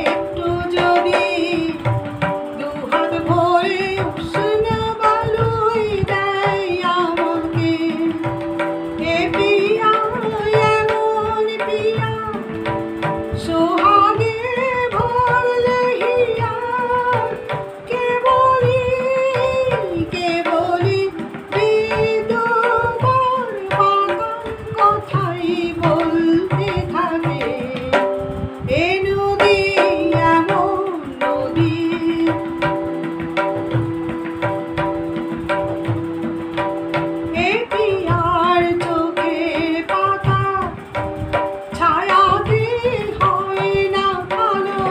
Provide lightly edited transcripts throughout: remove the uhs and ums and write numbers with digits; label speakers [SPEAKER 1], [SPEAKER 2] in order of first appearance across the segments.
[SPEAKER 1] একটু যদি দুহাত ভরে উষ্ণ বালুই দেয় আমাকে, এ পিয়া এমন পিয়া সোহাগে ভরলে হিয়া, কে বলি বিধবার বাগান কথাই বলতে থাকে। এ নদী এমন নদী, এ পিয়ার চোখের পাতা ছায়াতে হয় না কালো,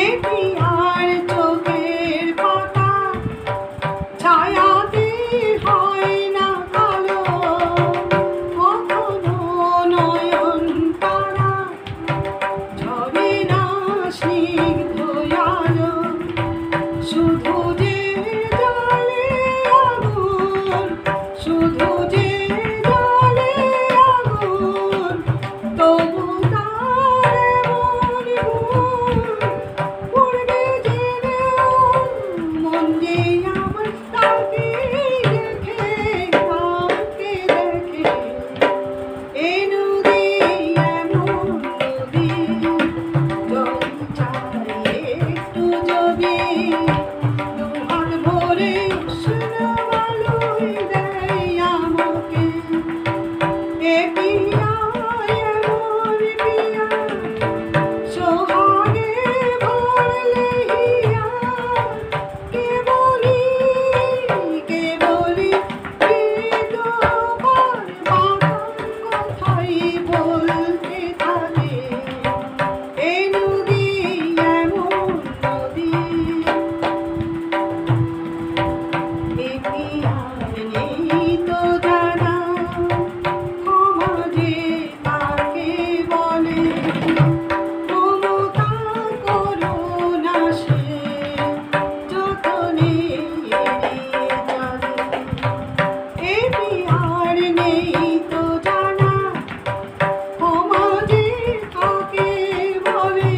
[SPEAKER 1] এ পিয়ার চোখের পাতা ছায়াতে হয় না কালো। কখনো নয়ন তারা ঝরে না স্নিগ্ধ আলো, শুধু যে জলে আগুন, শুধু যে জলে আগুন, তবু তার এমন গুণ, পড়বে জেনে মন যে আমার তাকে দেখে, তাকে দেখে। এ নদী এমন নদী, জল চাই একটু যদি দুহাত ভরে উষ্ণ বালুই দেয় আমাকে, এ পিয়া এমন পিয়া সোহাগে ভরলে হিয়া, কে বলি বিধবার বাগান কথাই বলতে থাকে। এ নদী এমন নদী, এ পিয়ার নেই তো জানা ক্ষমা যে তাকে বলে, মমতা করুণা সে যতনে এড়িয়ে চলে। এ পিয়ার নেই তো জানা ক্ষমা যে কাকে বলে,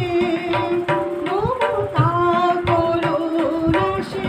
[SPEAKER 1] মমতা করুণা সে